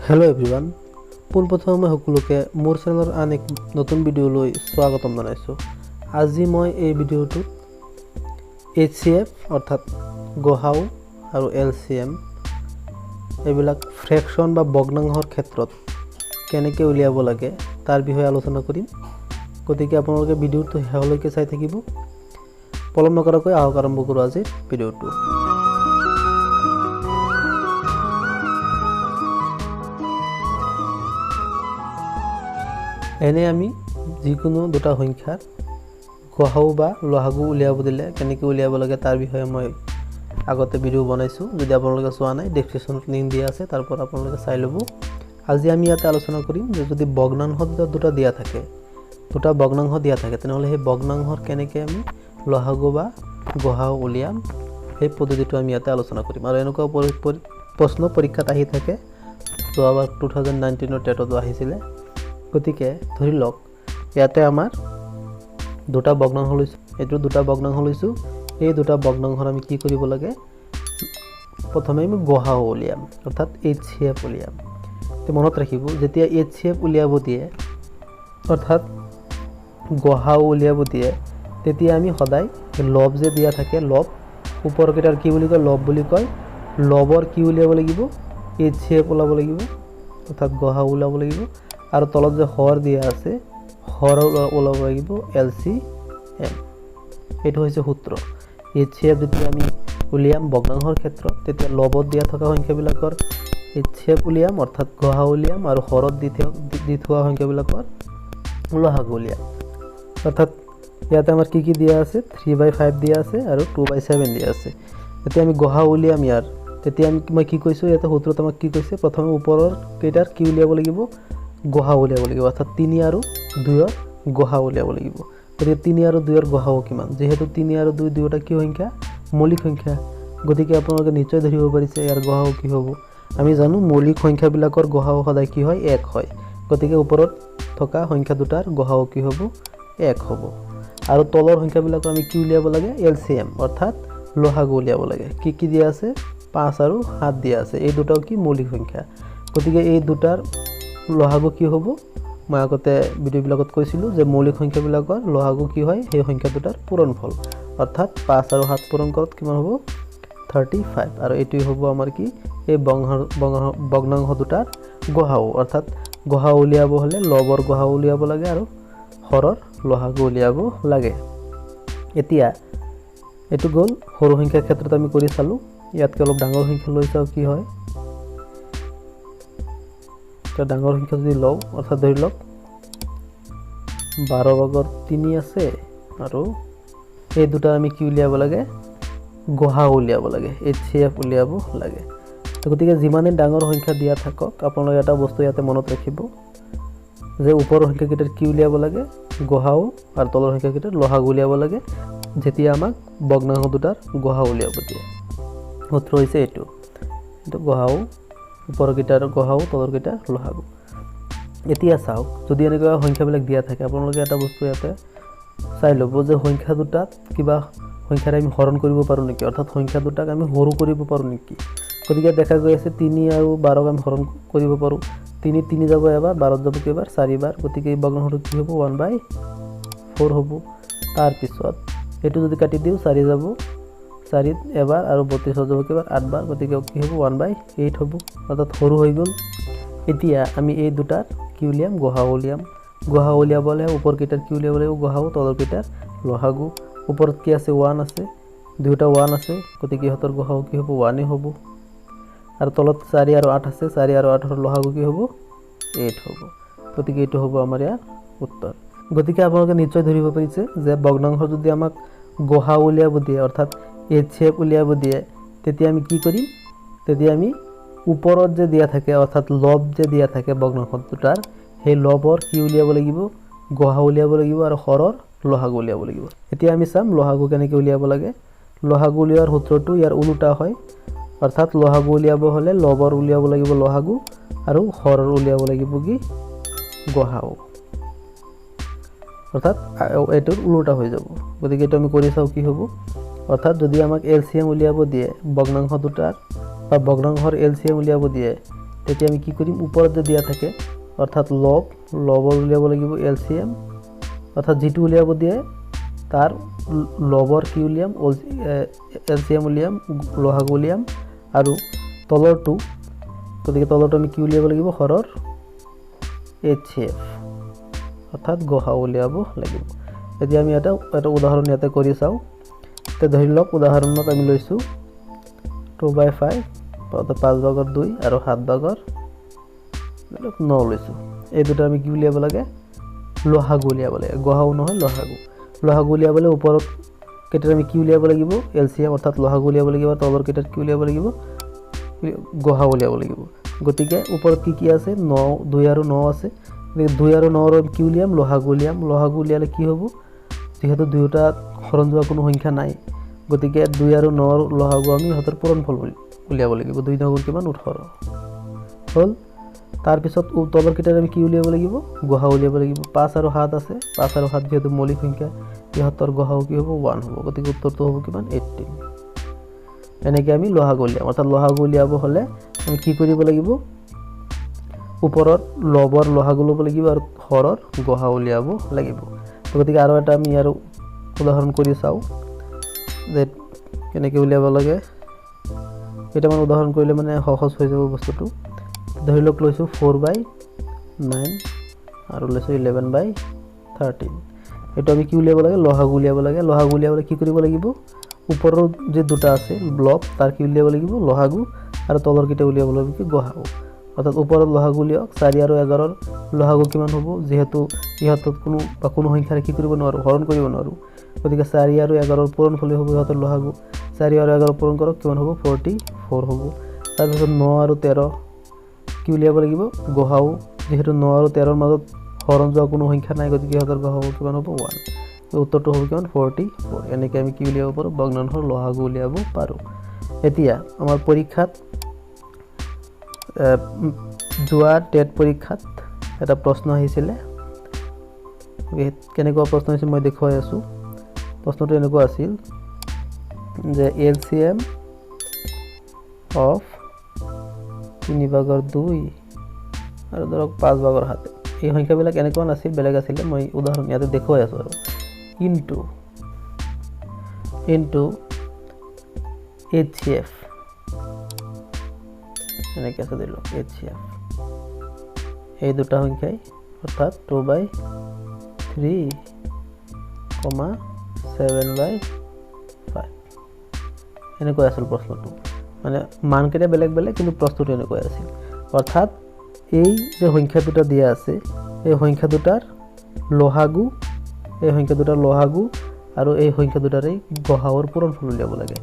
Hello everyone পোনপ্ৰথমে মই সকলোকে মোৰ চেনেলৰ আন এক নতুন ভিডিঅ'লৈ স্বাগতম জনাইছোঁ। আজি মই এই ভিডিঅ'টোত HCF অৰ্থাৎ গহাও আৰু LCM এইবিলাক ফ্ৰেকশন বা ভগ্নাংশৰ ক্ষেত্ৰত কেনেকৈ উলিয়াব লাগে তাৰ বিষয়ে আলোচনা কৰিম। গতিকে আপোনালোকে ভিডিঅ'টো শেষলৈকে চাই থাকিব। পলম নকৰাকৈ আহক আৰম্ভ কৰোঁ আজিৰ ভিডিঅ'টো। এনে আমি যিকোনো দুটা সংখ্যাৰ গহাও বা লহাগু উলিয়াব দিলে কেনেকৈ উলিয়াব লাগে তাৰ বিষয়ে মই আগতে ভিডিঅ' বনাইছোঁ। যদি আপোনালোকে চোৱা নাই ডেসক্ৰিপশ্যনত লিংক দিয়া আছে, তাৰ পৰা আপোনালোকে চাই ল'ব। আজি আমি ইয়াতে আলোচনা কৰিম যে যদি ভগ্নাংশ দুটা দিয়া থাকে, দুটা ভগ্নাংশ দিয়া থাকে, তেনেহ'লে সেই ভগ্নাংশৰ কেনেকৈ আমি লহাগু বা গহাও উলিয়াম সেই পদ্ধতিটো আমি ইয়াতে আলোচনা কৰিম। আৰু এনেকুৱা প্ৰশ্ন পৰীক্ষাত আহি থাকে, যোৱাবাৰ 2019 টেটতো আহিছিলে। গতিকে ধৰি লওক ইয়াতে আমাৰ দুটা ভগ্নাংশ লৈছোঁ, এইটো দুটা ভগ্নাংশ লৈছোঁ। এই দুটা ভগ্নাংশৰ আমি কি কৰিব লাগে, প্ৰথমে আমি গহাও উলিয়াম অৰ্থাৎ HCF উলিয়াম। তো মনত ৰাখিব, যেতিয়া HCF উলিয়াব দিয়ে অৰ্থাৎ গহাও উলিয়াব দিয়ে, তেতিয়া আমি সদায় লব যে দিয়া থাকে, লব ওপৰকেইটাৰ কি বুলি কয়, লব বুলি কয়। লবৰ কি উলিয়াব লাগিব, HCF ওলাব লাগিব অৰ্থাৎ গহাও ওলাব লাগিব। আৰু তলত যে হৰ দিয়া আছে, হৰ ওলাব লাগিব LCM। এইটো হৈছে সূত্ৰ। HCF যেতিয়া আমি উলিয়াম ভগ্নাংশৰ ক্ষেত্ৰত, তেতিয়া লবত দিয়া থকা সংখ্যাবিলাকৰ HCF উলিয়াম অৰ্থাৎ গহাও উলিয়াম, আৰু হৰত দি থোৱা সংখ্যাবিলাকৰ লহাগু উলিয়াম। অৰ্থাৎ ইয়াতে আমাৰ কি দিয়া আছে, 3/5 দিয়া আছে আৰু 2/7 দিয়া আছে। যেতিয়া আমি গহাও উলিয়াম ইয়াৰ, তেতিয়া মই কি কৈছোঁ, ইয়াতে সূত্ৰত আমাক কি কৈছে, প্ৰথমে ওপৰৰ কেইটাৰ কি উলিয়াব লাগিব, গহাও উলিয়াব লাগিব। অৰ্থাৎ 3 আৰু 2ৰ গহাও উলিয়াব লাগিব। গতিকে 3 আৰু 2ৰ গহাও কিমান, যিহেতু 3 আৰু 2 দুয়োটা কি সংখ্যা, মৌলিক সংখ্যা। গতিকে আপোনালোকে নিশ্চয় ধৰিব পাৰিছে ইয়াৰ গহাও কি হ'ব। আমি জানো মৌলিক সংখ্যাবিলাকৰ গহাও সদায় কি হয়, 1 হয়। গতিকে ওপৰত থকা সংখ্যা দুটাৰ গহাও কি হ'ব, 1 হ'ব। আৰু তলৰ সংখ্যাবিলাকৰ আমি কি উলিয়াব লাগে, LCM অৰ্থাৎ লহাগু উলিয়াব লাগে। কি দিয়া আছে, 5 আৰু 7 দিয়া আছে। এই দুটাও কি মৌলিক সংখ্যা। গতিকে এই দুটাৰ লহাগু কি হ'ব, মই আগতে ভিডিঅ'বিলাকত কৈছিলোঁ যে মৌলিক সংখ্যাবিলাকৰ লহাগু কি হয়, সেই সংখ্যা দুটাৰ পূৰণফল। অৰ্থাৎ 5 আৰু 7 পূৰণ কৰাত কিমান হ'ব, 35। আৰু এইটোৱে হ'ব আমাৰ কি, এই ভগ্নাংশ দুটাৰ গহাও। অৰ্থাৎ গহাও উলিয়াব হ'লে লবৰ গহাও উলিয়াব লাগে আৰু হৰৰ লহাগু উলিয়াব লাগে। এতিয়া এইটো গ'ল সৰু সংখ্যাৰ ক্ষেত্ৰত আমি কৰি চালোঁ। ইয়াতকৈ অলপ ডাঙৰ সংখ্যা লৈ চাওঁ কি হয়। এটা ডাঙৰ সংখ্যা যদি লওঁ, অৰ্থাৎ ধৰি লওক 12/3 আছে, আৰু এই দুটা আমি কি উলিয়াব লাগে, গহাও উলিয়াব লাগে, HCF উলিয়াব লাগে। গতিকে যিমানে ডাঙৰ সংখ্যা দিয়া থাকক, আপোনালোকে এটা বস্তু ইয়াতে মনত ৰাখিব যে ওপৰৰ সংখ্যাকেইটাৰ কি উলিয়াব লাগে, গহাও, আৰু তলৰ সংখ্যাকেইটাৰ লহাগু উলিয়াব লাগে যেতিয়া আমাক ভগ্নাংশ দুটাৰ গহাও উলিয়াব দিয়ে। সূত্ৰ হৈছে এইটো গহাও, ওপৰকেইটাৰ গহাও, তলৰকেইটাৰ লহাগু। এতিয়া চাওক, যদি এনেকুৱা সংখ্যাবিলাক দিয়া থাকে, আপোনালোকে এটা বস্তু ইয়াতে চাই ল'ব যে সংখ্যা দুটাত কিবা সংখ্যাৰে আমি হৰণ কৰিব পাৰোঁ নেকি, অৰ্থাৎ সংখ্যা দুটাক আমি সৰু কৰিব পাৰোঁ নেকি। গতিকে দেখা গৈ আছে 3 আৰু 12ক আমি হৰণ কৰিব পাৰোঁ। 3 যাব এবাৰ, 12 যাব কেইবাৰ, 4 বাৰ। গতিকে এই ভগ্নাংশটো কি হ'ব, 1/4 হ'ব। তাৰপিছত এইটো যদি কাটি দিওঁ, 4 যাব, 4ত এবাৰ, আৰু 32 যাব কেইবাৰ, 8 বাৰ। গতিকে কি হ'ব, 1/8 হ'ব। অৰ্থাৎ সৰু হৈ গ'ল। এতিয়া আমি এই দুটাৰ কি উলিয়াম, গহাও উলিয়াম। গহাও উলিয়াব হ'লে ওপৰকেইটাৰ কি উলিয়াব লাগিব, গহাও, তলৰকেইটাৰ লহাগু। ওপৰত কি আছে, 1 আছে, দুয়োটা 1 আছে। গতিকে ইহঁতৰ গহাও কি হ'ব, 1 হ'ব। আৰু তলত 4 আৰু 8 আছে, 4 আৰু 8ৰ লহাগু কি হ'ব, 8 হ'ব। গতিকে এইটো হ'ব আমাৰ ইয়াৰ উত্তৰ। গতিকে আপোনালোকে নিশ্চয় ধৰিব পাৰিছে যে ভগ্নাংশ যদি আমাক গহাও উলিয়াব দিয়ে অৰ্থাৎ HCF উলিয়াব দিয়ে, তেতিয়া আমি কি কৰিম, তেতিয়া আমি ওপৰত যে দিয়া থাকে অৰ্থাৎ লব যে দিয়া থাকে ভগ্নাংশ দুটাৰ, সেই লবৰ কি উলিয়াব লাগিব, গহাও উলিয়াব লাগিব, আৰু হৰৰ লহাগু উলিয়াব লাগিব। এতিয়া আমি চাম লহাগু কেনেকৈ উলিয়াব লাগে। লহাগু উলিওৱাৰ সূত্ৰটো ইয়াৰ ওলোটা হয়। অৰ্থাৎ লহাগু উলিয়াব হ'লে লবৰ উলিয়াব লাগিব লহাগু, আৰু হৰৰ উলিয়াব লাগিব কি, গহাও। অৰ্থাৎ এইটোৰ ওলোটা হৈ যাব। গতিকে এইটো আমি কৰি চাওঁ কি হ'ব। অৰ্থাৎ যদি আমাক LCM উলিয়াব দিয়ে ভগ্নাংশ দুটাৰ, বা ভগ্নাংশৰ LCM উলিয়াব দিয়ে, তেতিয়া আমি কি কৰিম, ওপৰত যে দিয়া থাকে অৰ্থাৎ লবৰ উলিয়াব লাগিব LCM, অৰ্থাৎ যিটো উলিয়াব দিয়ে তাৰ লবৰ কি উলিয়াম, LCM উলিয়াম, লহাগু উলিয়াম, আৰু তলৰটো, গতিকে তলৰটো আমি কি উলিয়াব লাগিব, হৰৰ HCF অৰ্থাৎ গহাও উলিয়াব লাগিব। এতিয়া আমি এটা উদাহৰণ ইয়াতে কৰি চাওঁ। এতিয়া ধৰি লওক উদাহৰণত আমি লৈছোঁ 2/5 5/2 আৰু 7/9 লৈছোঁ। এই দুটা আমি কি উলিয়াব লাগে, লহাগু উলিয়াব লাগে, গহাও নহয় লহাগু। লহাগু উলিয়াবলৈ ওপৰত কেইটাত আমি কি উলিয়াব লাগিব, LCM অৰ্থাৎ লহাগু উলিয়াব লাগিব, তলৰ কেইটাত কি উলিয়াব লাগিব, গহাও উলিয়াব লাগিব। গতিকে ওপৰত কি আছে, 2 আৰু 9 আছে, গতিকে 2 আৰু 9ৰ কি উলিয়াম, লহাগু উলিয়াম। লহাগু উলিয়ালে কি হ'ব, যিহেতু দুয়োটা হৰণ যোৱা কোনো সংখ্যা নাই, গতিকে 2 আৰু 9ৰ লহাগু আমি ইহঁতৰ পূৰণফল উলিয়াব লাগিব। 2 9 কিমান, 18 হ'ল। তাৰপিছত তলৰ কেইটাত আমি কি উলিয়াব লাগিব, গহাও উলিয়াব লাগিব। 5 আৰু 7 আছে, 5 আৰু 7 যিহেতু মৌলিক সংখ্যা, ইহঁতৰ গহাও কি হ'ব, 1 হ'ব। গতিকে উত্তৰটো হ'ব কিমান, 18। এনেকৈ আমি লহাগু উলিয়াম। অৰ্থাৎ লহাগু উলিয়াব হ'লে আমি কি কৰিব লাগিব, ওপৰত লবৰ লহাগু ল'ব লাগিব আৰু হৰৰ গহা উলিয়াব লাগিব। গতিকে আৰু এটা আমি আৰু উদাহৰণ কৰি চাওঁ যে কেনেকৈ উলিয়াব লাগে। কেইটামান উদাহৰণ কৰিলে মানে সহজ হৈ যাব বস্তুটো। ধৰি লওক লৈছোঁ 4/9 আৰু লৈছোঁ 11/13। এইটো আমি কি উলিয়াব লাগে, লহাগু উলিয়াব লাগে। লহাগু উলিয়াবলৈ কি কৰিব লাগিব, ওপৰৰ যে দুটা আছে ব্লক তাৰ কি উলিয়াব লাগিব, লহাগু, আৰু তলৰ কেইটা উলিয়াব লাগিব কি, গহাগু। অৰ্থাৎ ওপৰত লহাগু উলিয়াওক। 4 আৰু 11ৰ লহাগু কিমান হ'ব, যিহেতু ইহঁতত কোনো সংখ্যাৰে কি কৰিব নোৱাৰোঁ, হৰণ কৰিব নোৱাৰোঁ, গতিকে 4 আৰু 11ৰ পূৰণফলেই হ'ব ইহঁতৰ লহাগু। 4 আৰু 11 পূৰণ কৰক, কিমান হ'ব, 44 হ'ব। তাৰপিছত 9 আৰু 13 কি উলিয়াব লাগিব, গহাও, যিহেতু 9 আৰু 13ৰ মাজত হৰণ যোৱা কোনো সংখ্যা নাই, গতিকে ইহঁতৰ গহাও কিমান হ'ব, 1। উত্তৰটো হ'ব কিমান, 44। এনেকৈ আমি কি উলিয়াব পাৰোঁ, ভগ্নাংশৰ লহাগু উলিয়াব পাৰোঁ। এতিয়া আমাৰ পৰীক্ষাত যোৱা টেট পৰীক্ষাত এটা প্ৰশ্ন আহিছিলে। কেনেকুৱা প্ৰশ্ন আহিছিল মই দেখুৱাই আছোঁ। প্ৰশ্নটো এনেকুৱা আছিল যে LCM অফ 3/2 আৰু ধৰক 5/7, এই সংখ্যাবিলাক এনেকুৱা নাছিল, বেলেগ আছিলে। মই উদাহৰণ ইয়াতে দেখুৱাই আছোঁ আৰু ইনটু HCF এনেকৈ আছে, ধৰি লওক HCF এই দুটা সংখ্যাই, অৰ্থাৎ 2/3, 7/5 এনেকৈ আছিল প্ৰশ্নটো। মানে মানকেইটা বেলেগ বেলেগ, কিন্তু প্ৰশ্নটো এনেকৈ আছিল। অৰ্থাৎ এই যে সংখ্যা দুটা দিয়া আছে, এই সংখ্যা দুটাৰ লহাগু, এই সংখ্যা দুটাৰ লহাগু আৰু এই সংখ্যা দুটাৰে গহাওৰ পূৰণফল উলিয়াব লাগে।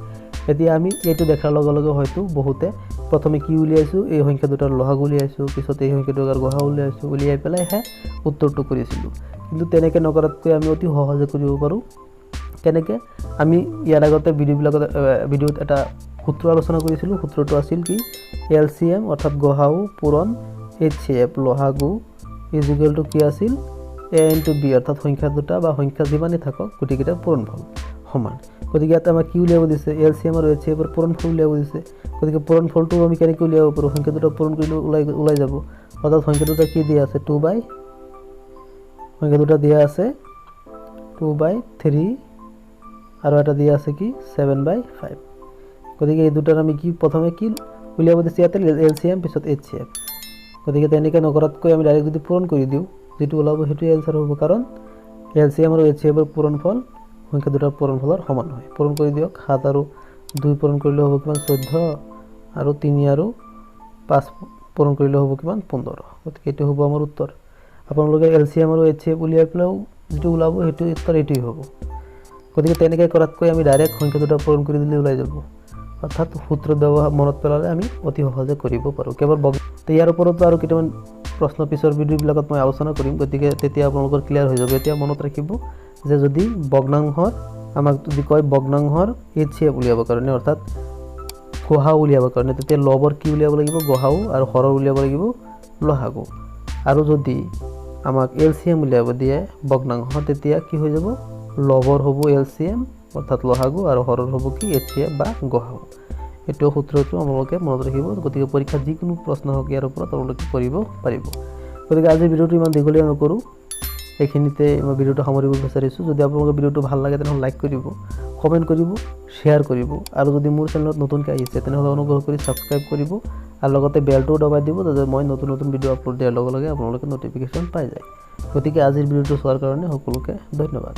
এতিয়া আমি এইটো দেখাৰ লগে লগে হয়তো বহুতে প্ৰথমে কি উলিয়াইছোঁ, এই সংখ্যা দুটাৰ লহাগু উলিয়াইছোঁ, পিছত এই সংখ্যা দুটাৰ গহা উলিয়াইছোঁ, উলিয়াই পেলাইহে উত্তৰটো কৰিছিলোঁ। কিন্তু তেনেকৈ নকৰাতকৈ আমি অতি সহজে কৰিব পাৰোঁ। কেনেকৈ, আমি ইয়াৰ আগতে ভিডিঅ'ত এটা সূত্ৰ আলোচনা কৰিছিলোঁ। সূত্ৰটো আছিল কি, LCM অৰ্থাৎ গহাও পূৰণ HCF লহাগু ইজিকেলটো কি আছিল, A into B, অৰ্থাৎ সংখ্যা দুটা বা সংখ্যা যিমানেই থাকক গোটেইকেইটাৰ পূৰণফল সমান। গতিকে ইয়াত আমাক কি উলিয়াব দিছে, LCM আৰু HCFৰ পূৰণফল উলিয়াব দিছে। গতিকে পূৰণফলটো আমি কেনেকৈ উলিয়াব পাৰোঁ, সংখ্যা দুটা পূৰণ কৰিলে ওলাই যাব। অৰ্থাৎ সংখ্যা দুটা কি দিয়া আছে, সংখ্যা দুটা দিয়া আছে 2/3 আৰু এটা দিয়া আছে কি 7/5। গতিকে এই দুটাৰ আমি কি প্ৰথমে কি উলিয়াব দিছে, ইয়াতে LCM পিছত HCF। গতিকে তেনেকৈ নকৰাতকৈ আমি ডাইৰেক্ট যদি পূৰণ কৰি দিওঁ, যিটো ওলাব সেইটোৱে এনচাৰ হ'ব। কাৰণ LCM আৰু HCFৰ পূৰণফল সংখ্যা দুটাৰ পূৰণফলৰ সমান হয়। পূৰণ কৰি দিয়ক। 7 আৰু 2 পূৰণ কৰিলে হ'ব কিমান, 14, আৰু 3 আৰু 5 পূৰণ কৰিলে হ'ব কিমান, 15। গতিকে এইটো হ'ব আমাৰ উত্তৰ। আপোনালোকে LCM আৰু HCF উলিয়াই পেলাইও যিটো ওলাব সেইটো উত্তৰ এইটোৱেই হ'ব। গতিকে তেনেকৈ কৰাতকৈ আমি ডাইৰেক্ট সংখ্যা দুটা পূৰণ কৰি দিলে ওলাই যাব। অৰ্থাৎ সূত্ৰ ব্যৱহাৰ মনত পেলালে আমি অতি সহজে কৰিব পাৰোঁ। কেৱল ইয়াৰ ওপৰতো আৰু কেইটামান প্ৰশ্ন পিছৰ ভিডিঅ'বিলাকত মই আলোচনা কৰিম, গতিকে তেতিয়া আপোনালোকৰ ক্লিয়াৰ হৈ যাব। এতিয়া মনত ৰাখিব যে যদি ভগ্নাংশৰ আমাক যদি কয় ভগ্নাংশৰ HCF উলিয়াবৰ কাৰণে, অৰ্থাৎ গহাও উলিয়াবৰ কাৰণে, তেতিয়া লবৰ কি উলিয়াব লাগিব, গহাও, আৰু হৰৰ উলিয়াব লাগিব লহাগু। আৰু যদি আমাক LCM উলিয়াব দিয়ে ভগ্নাংশ, তেতিয়া কি হৈ যাব, লবৰ হ'ব LCM অৰ্থাৎ লহাগু, আৰু হৰৰ হ'ব কি HCF বা গহাও। এইটো সূত্ৰটো আপোনালোকে মনত ৰাখিব। গতিকে পৰীক্ষাত যিকোনো প্ৰশ্ন হওক ইয়াৰ ওপৰত আপোনালোকে কৰিব পাৰিব। গতিকে আজিৰ ভিডিঅ'টো ইমান দীঘলীয়া নকৰোঁ, এইখিনিতে মই ভিডিঅ'টো সামৰিব বিচাৰিছোঁ। যদি আপোনালোকৰ ভিডিঅ'টো ভাল লাগে তেনেহ'লে লাইক কৰিব, কমেণ্ট কৰিব, শ্বেয়াৰ কৰিব, আৰু যদি মোৰ চেনেলত নতুনকৈ আহিছে তেনেহ'লে অনুগ্ৰহ কৰি ছাবস্ক্ৰাইব কৰিব আৰু লগতে বেলটোও দবাই দিব, যাতে মই নতুন নতুন ভিডিঅ' আপলোড দিয়াৰ লগে লগে আপোনালোকে নটিফিকেশ্যন পাই যায়। গতিকে আজিৰ ভিডিঅ'টো চোৱাৰ কাৰণে সকলোকে ধন্যবাদ।